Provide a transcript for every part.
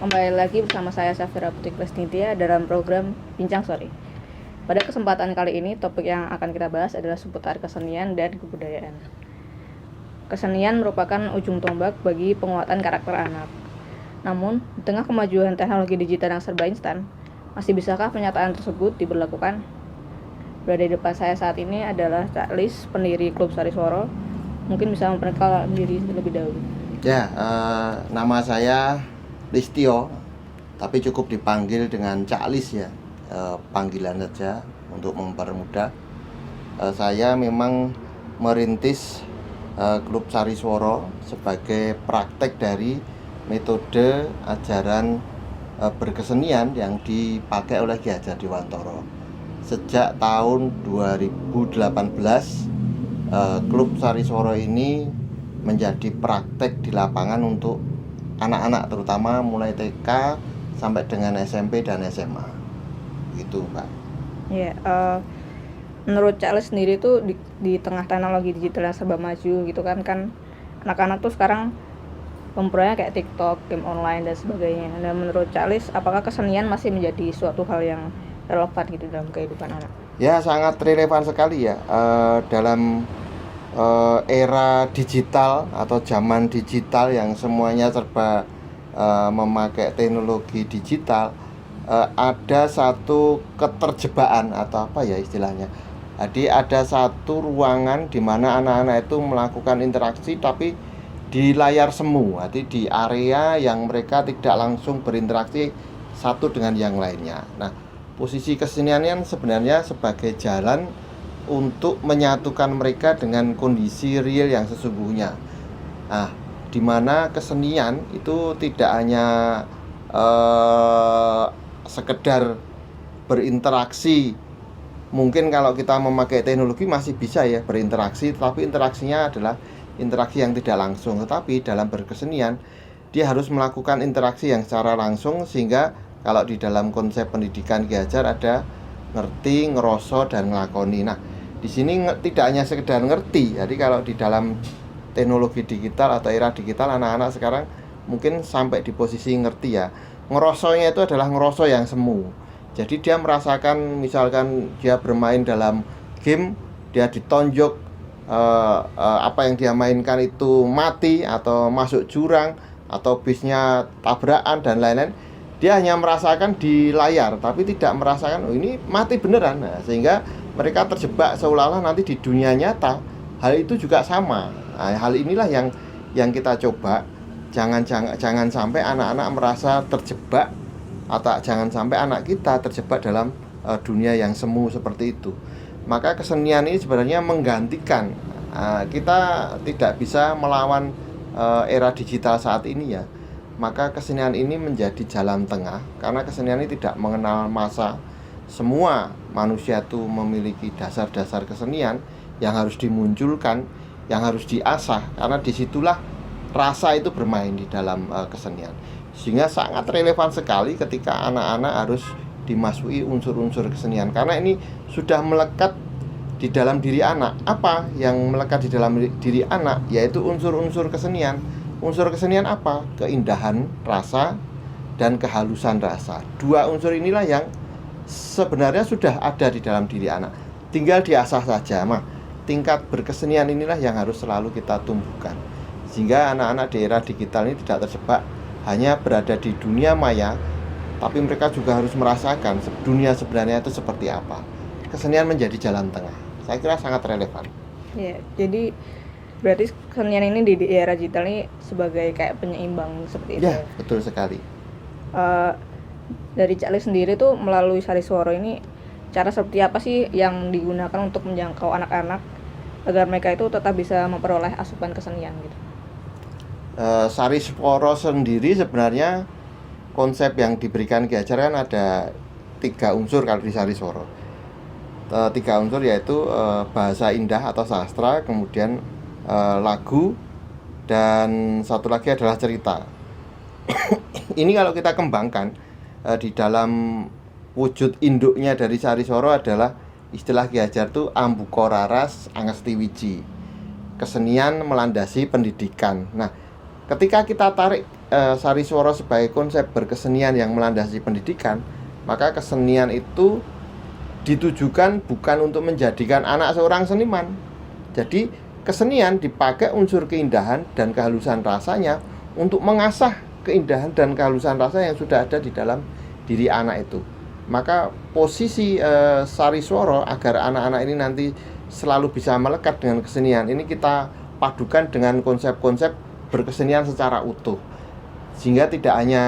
kembali lagi bersama saya Safira Putri Krisnitya dalam program Bincang Sore. Pada kesempatan kali ini, topik yang akan kita bahas adalah seputar kesenian dan kebudayaan. Kesenian merupakan ujung tombak bagi penguatan karakter anak. Namun, di tengah kemajuan teknologi digital yang serba instan, masih bisakah pernyataan tersebut diberlakukan? Berada di depan saya saat ini adalah Cak Lis, pendiri Klub Sariswara. Mungkin bisa memperkenalkan diri terlebih dahulu. Ya, nama saya Listio, tapi cukup dipanggil dengan Cak Lis ya, panggilan saja untuk mempermudah. Saya memang merintis Klub Sariswara sebagai praktek dari metode ajaran berkesenian yang dipakai oleh Ki Hajar Dewantara. Sejak tahun 2018, Klub Sariswara ini menjadi praktek di lapangan untuk anak-anak, terutama mulai TK sampai dengan SMP dan SMA. Gitu, Pak. Ya, menurut Charles sendiri tuh di tengah teknologi digital yang serba maju gitu kan anak-anak tuh sekarang memperoleh kayak TikTok, game online dan sebagainya. Dan menurut Charles, apakah kesenian masih menjadi suatu hal yang relevan gitu dalam kehidupan anak? Ya, sangat relevan sekali ya dalam era digital atau zaman digital yang semuanya serba memakai teknologi digital. Ada satu keterjebaan atau apa ya istilahnya. Jadi ada satu ruangan di mana anak-anak itu melakukan interaksi tapi di layar semu, jadi di area yang mereka tidak langsung berinteraksi satu dengan yang lainnya. Nah, posisi kesenian sebenarnya sebagai jalan untuk menyatukan mereka dengan kondisi real yang sesungguhnya. Nah, di mana kesenian itu tidak hanya sekedar berinteraksi. Mungkin kalau kita memakai teknologi masih bisa ya berinteraksi, tapi interaksinya adalah interaksi yang tidak langsung. Tetapi dalam berkesenian dia harus melakukan interaksi yang secara langsung, sehingga kalau di dalam konsep pendidikan Ki Hajar ada ngerti, ngeroso, dan ngelakoni. Nah, di sini tidak hanya sekedar ngerti. Jadi kalau di dalam teknologi digital atau era digital, anak-anak sekarang mungkin sampai di posisi ngerti ya. Ngerosonya itu adalah ngeroso yang semu. Jadi dia merasakan, misalkan dia bermain dalam game, dia ditonjok apa yang dia mainkan itu mati atau masuk jurang atau bisnya tabrakan dan lain-lain. Dia hanya merasakan di layar, tapi tidak merasakan ini mati beneran. Nah, sehingga mereka terjebak seolah-olah nanti di dunia nyata hal itu juga sama. Nah, hal inilah yang kita coba. Jangan sampai anak-anak merasa terjebak, atau jangan sampai anak kita terjebak dalam dunia yang semu seperti itu. Maka kesenian ini sebenarnya menggantikan. Kita tidak bisa melawan era digital saat ini ya. Maka kesenian ini menjadi jalan tengah, karena kesenian ini tidak mengenal masa. Semua manusia itu memiliki dasar-dasar kesenian yang harus dimunculkan, yang harus diasah, karena disitulah rasa itu bermain di dalam kesenian. Sehingga sangat relevan sekali ketika anak-anak harus dimasuki unsur-unsur kesenian, karena ini sudah melekat di dalam diri anak. Apa yang melekat di dalam diri anak? Yaitu unsur-unsur kesenian. Unsur kesenian apa? Keindahan rasa dan kehalusan rasa. Dua unsur inilah yang sebenarnya sudah ada di dalam diri anak, tinggal diasah saja. Tingkat berkesenian inilah yang harus selalu kita tumbuhkan, sehingga anak-anak di era digital ini tidak terjebak hanya berada di dunia maya, tapi mereka juga harus merasakan dunia sebenarnya itu seperti apa. Kesenian menjadi jalan tengah. Saya kira sangat relevan. Ya, jadi berarti kesenian ini di era digital ini sebagai kayak penyeimbang seperti itu. Ya, betul sekali. Dari Cak Lis sendiri tuh melalui Sariswara ini, cara seperti apa sih yang digunakan untuk menjangkau anak-anak agar mereka itu tetap bisa memperoleh asupan kesenian gitu? Sariswara sendiri sebenarnya konsep yang diberikan Ki Hajar kan ada 3 unsur kalau di Sariswara. 3 unsur yaitu bahasa indah atau sastra, kemudian lagu, dan satu lagi adalah cerita. Ini kalau kita kembangkan di dalam wujud induknya dari Sariswara adalah istilah Ki Hajar itu ambuka raras angesti wiji, kesenian melandasi pendidikan. Nah, ketika kita tarik Sariswara sebagai konsep berkesenian yang melandasi pendidikan, maka kesenian itu ditujukan bukan untuk menjadikan anak seorang seniman. Jadi kesenian dipakai unsur keindahan dan kehalusan rasanya untuk mengasah keindahan dan kehalusan rasa yang sudah ada di dalam diri anak itu. Maka posisi Sariswara agar anak-anak ini nanti selalu bisa melekat dengan kesenian ini kita padukan dengan konsep-konsep berkesenian secara utuh, sehingga tidak hanya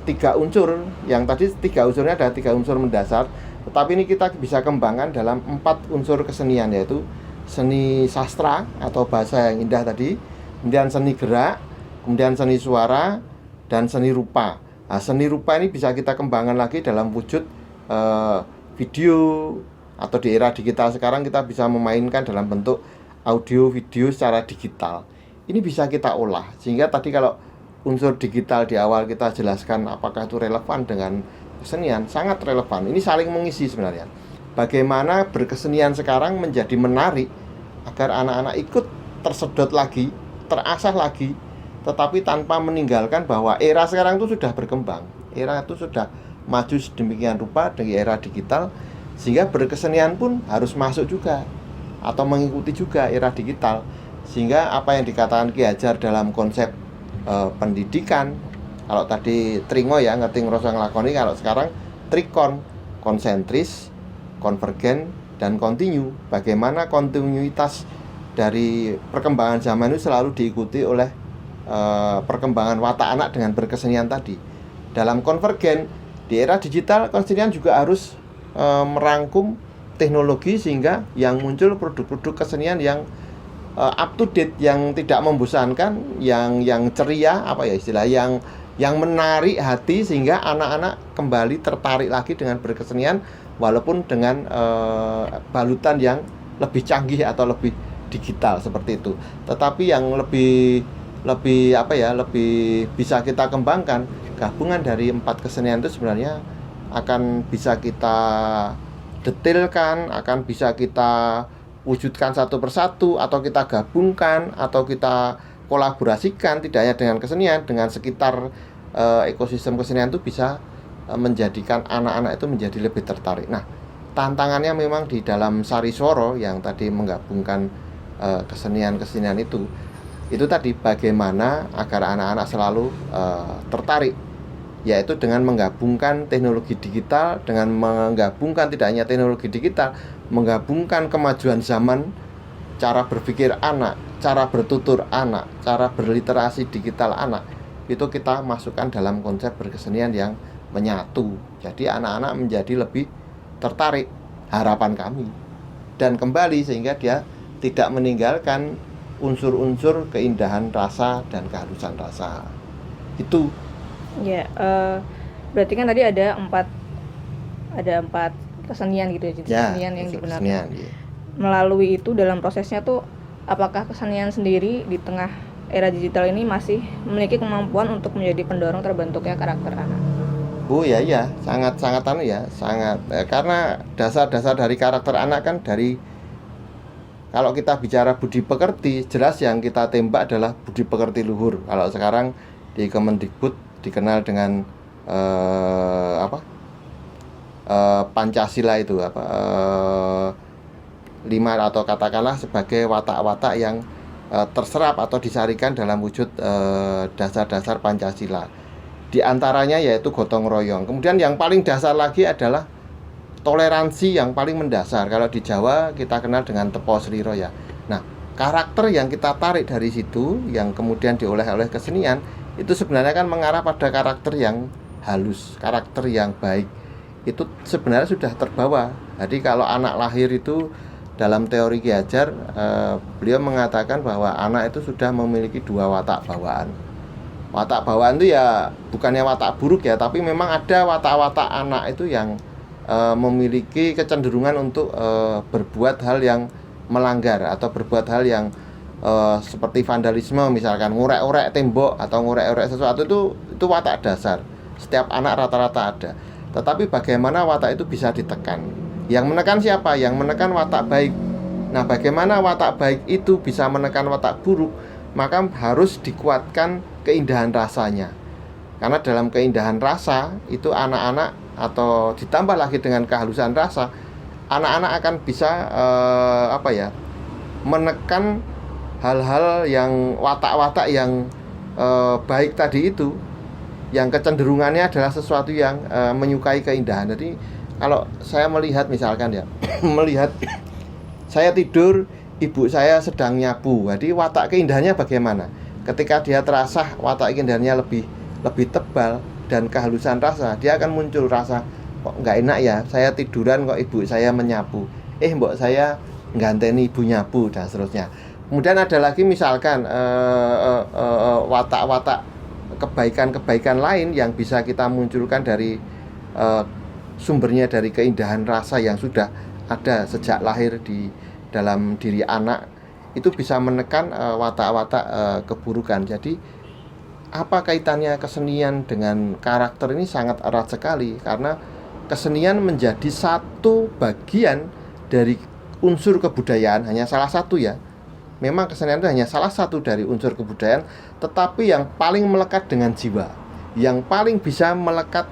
3 unsur, yang tadi 3 unsurnya ada 3 unsur mendasar, tetapi ini kita bisa kembangkan dalam 4 unsur kesenian, yaitu seni sastra atau bahasa yang indah tadi, kemudian seni gerak, kemudian seni suara, dan seni rupa. Nah, seni rupa ini bisa kita kembangkan lagi dalam wujud video, atau di era digital sekarang kita bisa memainkan dalam bentuk audio video secara digital. Ini bisa kita olah, sehingga tadi kalau unsur digital di awal kita jelaskan apakah itu relevan dengan kesenian, sangat relevan. Ini saling mengisi sebenarnya. Bagaimana berkesenian sekarang menjadi menarik agar anak-anak ikut tersedot lagi, terasah lagi, tetapi tanpa meninggalkan bahwa era sekarang itu sudah berkembang. Era itu sudah maju sedemikian rupa dari era digital, sehingga berkesenian pun harus masuk juga atau mengikuti juga era digital. Sehingga apa yang dikatakan Ki Hajar dalam konsep pendidikan, kalau tadi tringo ya ngerti ngerasa ngelakoni, kalau sekarang trikon, konsentris, konvergen, dan kontinu. Bagaimana kontinuitas dari perkembangan zaman itu selalu diikuti oleh perkembangan watak anak dengan berkesenian tadi. Dalam konvergen, di era digital kesenian juga harus merangkum teknologi, sehingga yang muncul produk-produk kesenian yang up to date, yang tidak membosankan, yang ceria, apa ya istilah, yang menarik hati, sehingga anak-anak kembali tertarik lagi dengan berkesenian, walaupun dengan balutan yang lebih canggih atau lebih digital seperti itu. Tetapi yang lebih bisa kita kembangkan, gabungan dari 4 kesenian itu sebenarnya akan bisa kita detailkan, akan bisa kita wujudkan satu persatu, atau kita gabungkan, atau kita kolaborasikan, tidak hanya dengan kesenian, dengan sekitar ekosistem kesenian itu bisa menjadikan anak-anak itu menjadi lebih tertarik. Nah, tantangannya memang di dalam Sariswara yang tadi menggabungkan kesenian-kesenian itu tadi bagaimana agar anak-anak selalu tertarik, yaitu dengan menggabungkan teknologi digital, dengan menggabungkan tidak hanya teknologi digital, menggabungkan kemajuan zaman, cara berpikir anak, cara bertutur anak, cara berliterasi digital anak, itu kita masukkan dalam konsep berkesenian yang menyatu. Jadi anak-anak menjadi lebih tertarik, harapan kami, dan kembali sehingga dia tidak meninggalkan unsur-unsur keindahan rasa dan kehalusan rasa. Itu ya, berarti kan tadi ada empat kesenian gitu ya, jenis ya, kesenian yang digunakan. kesenian, ya. Melalui itu dalam prosesnya tuh, apakah kesenian sendiri di tengah era digital ini masih memiliki kemampuan untuk menjadi pendorong terbentuknya karakter anak? Oh ya, sangat karena dasar-dasar dari karakter anak kan dari, kalau kita bicara budi pekerti, jelas yang kita tembak adalah budi pekerti luhur. Kalau sekarang di Kemendikbud dikenal dengan Pancasila itu 5, atau katakanlah sebagai watak-watak yang terserap atau disarikan dalam wujud dasar-dasar Pancasila. Di antaranya yaitu gotong royong. Kemudian yang paling dasar lagi adalah toleransi yang paling mendasar. Kalau di Jawa kita kenal dengan tepo sliro ya. Nah, karakter yang kita tarik dari situ, yang kemudian diolah oleh kesenian, itu sebenarnya kan mengarah pada karakter yang halus, karakter yang baik. Itu sebenarnya sudah terbawa. Jadi kalau anak lahir itu, dalam teori Ki Hajar, beliau mengatakan bahwa anak itu sudah memiliki 2 watak bawaan. Watak bawaan itu ya bukannya watak buruk ya, tapi memang ada watak-watak anak itu yang memiliki kecenderungan untuk berbuat hal yang melanggar, atau berbuat hal yang seperti vandalisme, misalkan ngorek-ngorek tembok atau ngorek-ngorek sesuatu. Itu watak dasar, setiap anak rata-rata ada. Tetapi bagaimana watak itu bisa ditekan? Yang menekan siapa? Yang menekan watak baik. Nah, bagaimana watak baik itu bisa menekan watak buruk? Maka harus dikuatkan keindahan rasanya. Karena dalam keindahan rasa itu anak-anak, atau ditambah lagi dengan kehalusan rasa, anak-anak akan bisa menekan hal-hal yang watak-watak yang baik tadi itu, yang kecenderungannya adalah sesuatu yang menyukai keindahan. Jadi kalau saya melihat misalkan ya melihat saya tidur, ibu saya sedang nyapu, jadi watak keindahannya bagaimana? Ketika dia terasa watak keindahannya lebih tebal dan kehalusan rasa, dia akan muncul rasa, kok nggak enak ya, saya tiduran kok ibu saya menyapu, mbok saya ganteni ibu nyapu, dan seterusnya. Kemudian ada lagi misalkan watak-watak kebaikan-kebaikan lain yang bisa kita munculkan dari sumbernya dari keindahan rasa yang sudah ada sejak lahir di dalam diri anak, itu bisa menekan watak-watak keburukan. Jadi apa kaitannya kesenian dengan karakter ini? Sangat erat sekali, karena kesenian menjadi satu bagian dari unsur kebudayaan, hanya salah satu ya. Memang kesenian itu hanya salah satu dari unsur kebudayaan, tetapi yang paling melekat dengan jiwa, yang paling bisa melekat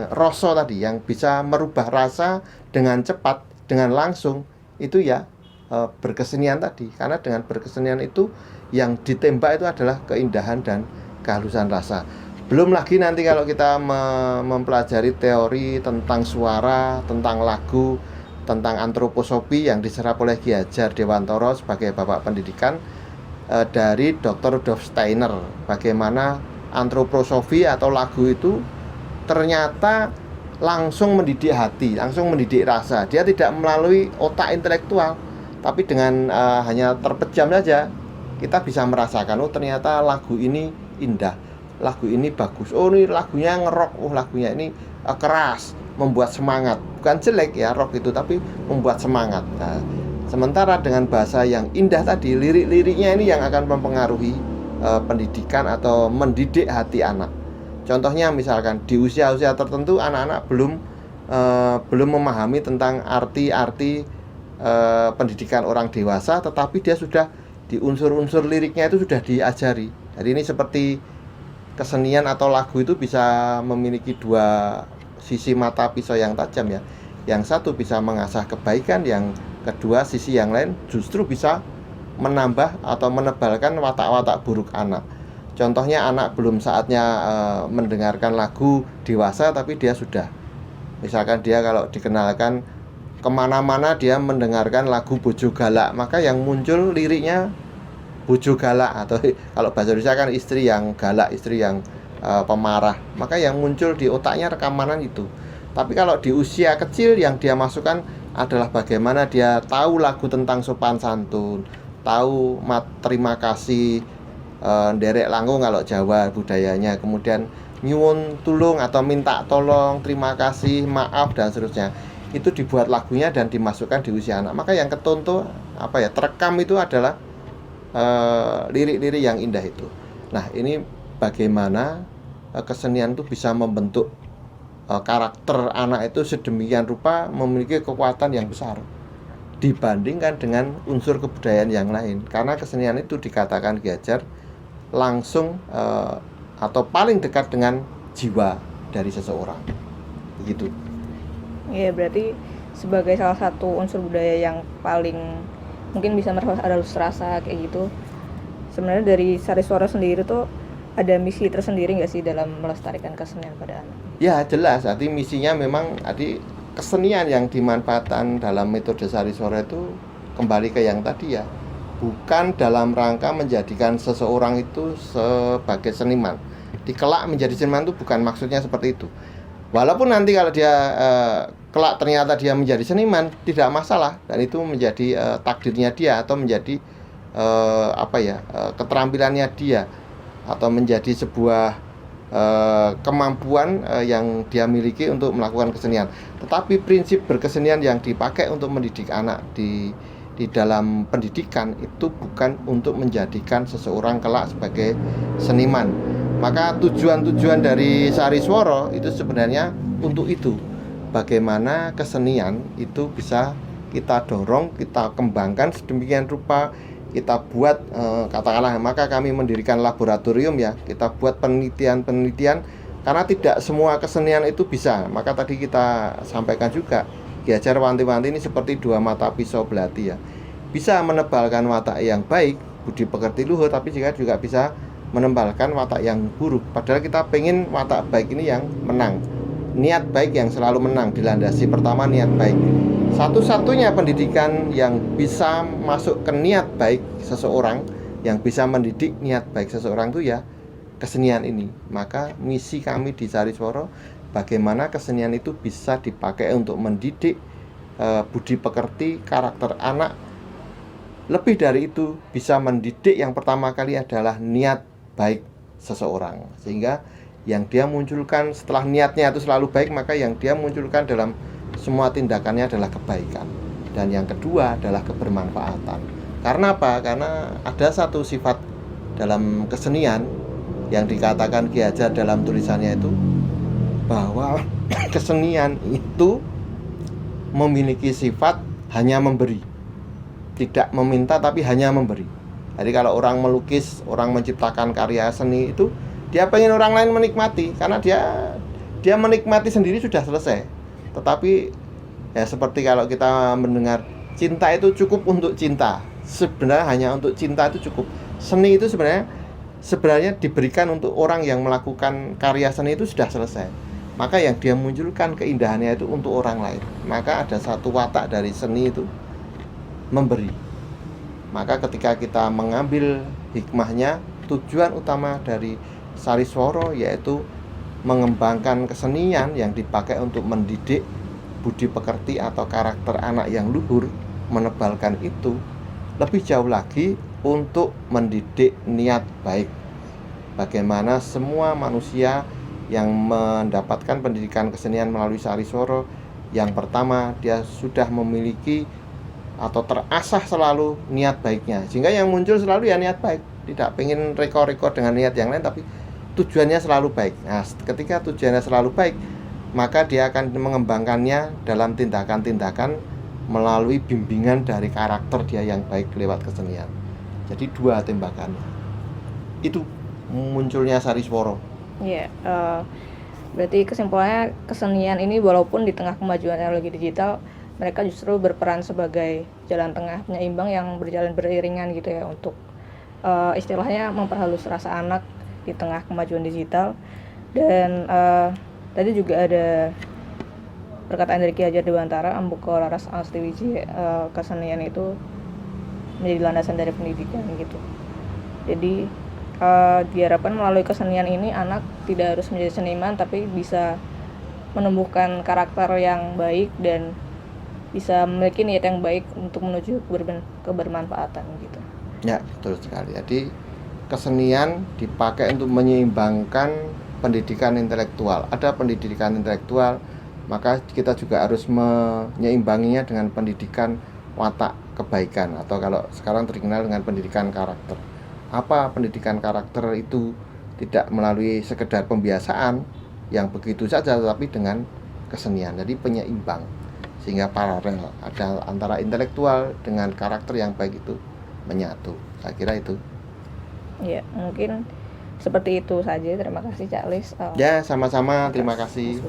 rasa tadi, yang bisa merubah rasa dengan cepat, dengan langsung, itu ya berkesenian tadi. Karena dengan berkesenian itu yang ditembak itu adalah keindahan dan kehalusan rasa. Belum lagi nanti kalau kita mempelajari teori tentang suara, tentang lagu, tentang antroposofi yang diserap oleh Ki Hajar Dewantoro sebagai bapak pendidikan, dari Dr. Rudolf Steiner, bagaimana antroposofi atau lagu itu ternyata langsung mendidik hati, langsung mendidik rasa. Dia tidak melalui otak intelektual, tapi dengan hanya terpejam saja kita bisa merasakan, oh ternyata lagu ini indah, lagu ini bagus, oh ini lagunya ngerok, oh lagunya ini keras, membuat semangat. Bukan jelek ya rock itu, tapi membuat semangat. Nah, sementara dengan bahasa yang indah tadi, lirik-liriknya ini yang akan mempengaruhi pendidikan atau mendidik hati anak. Contohnya misalkan di usia-usia tertentu anak-anak belum memahami tentang arti-arti pendidikan orang dewasa, tetapi dia sudah di unsur-unsur liriknya itu sudah diajari. Jadi ini seperti kesenian atau lagu itu bisa memiliki dua sisi mata pisau yang tajam ya. Yang satu bisa mengasah kebaikan, yang kedua sisi yang lain justru bisa menambah atau menebalkan watak-watak buruk anak. Contohnya anak belum saatnya mendengarkan lagu dewasa, tapi dia sudah, misalkan dia kalau dikenalkan kemana-mana dia mendengarkan lagu Bojo Galak, maka yang muncul liriknya bojo galak, atau kalau bahasa Indonesia kan istri yang galak, istri yang pemarah, maka yang muncul di otaknya rekamanan itu. Tapi kalau di usia kecil yang dia masukkan adalah bagaimana dia tahu lagu tentang sopan santun, tahu terima kasih, nderek langkung kalau Jawa budayanya, kemudian nyuwun tulung atau minta tolong, terima kasih, maaf, dan seterusnya. Itu dibuat lagunya dan dimasukkan di usia anak. Maka yang ketonto terekam itu adalah lirik-lirik yang indah itu. Nah, ini bagaimana kesenian itu bisa membentuk karakter anak itu sedemikian rupa, memiliki kekuatan yang besar dibandingkan dengan unsur kebudayaan yang lain. Karena kesenian itu dikatakan Ki Hajar langsung atau paling dekat dengan jiwa dari seseorang. Begitu. Iya, berarti sebagai salah satu unsur budaya yang paling mungkin bisa mehalus rasa kayak gitu. Sebenarnya dari Sariswara sendiri tuh ada misi tersendiri nggak sih dalam melestarikan kesenian pada anak? Ya jelas, arti misinya memang kesenian yang dimanfaatkan dalam metode Sariswara itu kembali ke yang tadi ya, bukan dalam rangka menjadikan seseorang itu sebagai seniman. Dikelak menjadi seniman itu bukan maksudnya seperti itu. Walaupun nanti kalau dia kelak ternyata dia menjadi seniman, tidak masalah, dan itu menjadi takdirnya dia, atau menjadi keterampilannya dia, atau menjadi sebuah kemampuan yang dia miliki untuk melakukan kesenian. Tetapi prinsip berkesenian yang dipakai untuk mendidik anak di dalam pendidikan itu bukan untuk menjadikan seseorang kelak sebagai seniman. Maka tujuan-tujuan dari Sariswara itu sebenarnya untuk itu. Bagaimana kesenian itu bisa kita dorong, kita kembangkan sedemikian rupa kita buat katakanlah, maka kami mendirikan laboratorium ya, kita buat penelitian karena tidak semua kesenian itu bisa. Maka tadi kita sampaikan juga, Ki Hajar wanti-wanti ini seperti dua mata pisau belati ya, bisa menebalkan watak yang baik, budi pekerti luhur, tapi juga bisa menebalkan watak yang buruk. Padahal kita pengen watak baik ini yang menang, niat baik yang selalu menang, dilandasi pertama niat baik. Satu-satunya pendidikan yang bisa masuk ke niat baik seseorang, yang bisa mendidik niat baik seseorang itu ya kesenian ini. Maka misi kami di Sariswara, bagaimana kesenian itu bisa dipakai untuk mendidik budi pekerti, karakter anak. Lebih dari itu, bisa mendidik yang pertama kali adalah niat baik seseorang, sehingga yang dia munculkan setelah niatnya itu selalu baik, maka yang dia munculkan dalam semua tindakannya adalah kebaikan. Dan yang kedua adalah kebermanfaatan. Karena apa? Karena ada satu sifat dalam kesenian yang dikatakan Ki Hajar dalam tulisannya itu, bahwa kesenian itu memiliki sifat hanya memberi, tidak meminta tapi hanya memberi. Jadi kalau orang melukis, orang menciptakan karya seni itu, dia pengen orang lain menikmati, karena dia menikmati sendiri sudah selesai. Tetapi ya seperti kalau kita mendengar cinta itu cukup untuk cinta, sebenarnya hanya untuk cinta itu cukup. Seni itu sebenarnya diberikan untuk orang yang melakukan karya seni itu sudah selesai. Maka yang dia munculkan keindahannya itu untuk orang lain. Maka ada satu watak dari seni itu, memberi. Maka ketika kita mengambil hikmahnya, tujuan utama dari Sariswara yaitu mengembangkan kesenian yang dipakai untuk mendidik budi pekerti atau karakter anak yang luhur, menebalkan itu. Lebih jauh lagi untuk mendidik niat baik. Bagaimana semua manusia yang mendapatkan pendidikan kesenian melalui Sariswara, yang pertama dia sudah memiliki atau terasah selalu niat baiknya, sehingga yang muncul selalu ya niat baik, tidak pengen rekor-rekor dengan niat yang lain, tapi tujuannya selalu baik. Nah, ketika tujuannya selalu baik, maka dia akan mengembangkannya dalam tindakan-tindakan melalui bimbingan dari karakter dia yang baik lewat kesenian. Jadi dua tembakannya. Itu munculnya Sariswara. Iya, berarti kesimpulannya kesenian ini walaupun di tengah kemajuan teknologi digital, mereka justru berperan sebagai jalan tengah penyeimbang yang berjalan beriringan gitu ya, untuk istilahnya memperhalus rasa anak di tengah kemajuan digital. Dan tadi juga ada perkataan dari Ki Hajar Dewantara, Ambuka Laras Astiwiji, kesenian itu menjadi landasan dari pendidikan gitu. Jadi diharapkan melalui kesenian ini anak tidak harus menjadi seniman, tapi bisa menumbuhkan karakter yang baik dan bisa memiliki niat yang baik untuk menuju kebermanfaatan gitu. Ya, betul sekali. Jadi kesenian dipakai untuk menyeimbangkan pendidikan intelektual. Ada pendidikan intelektual, maka kita juga harus menyeimbanginya dengan pendidikan watak kebaikan, atau kalau sekarang terkenal dengan pendidikan karakter. Apa pendidikan karakter itu? Tidak melalui sekedar pembiasaan yang begitu saja, tetapi dengan kesenian. Jadi penyeimbang, sehingga paralel ada antara intelektual dengan karakter yang baik itu menyatu. Saya kira itu. Ya, mungkin seperti itu saja. Terima kasih Cak Lis. Ya, sama-sama. Terima kasih.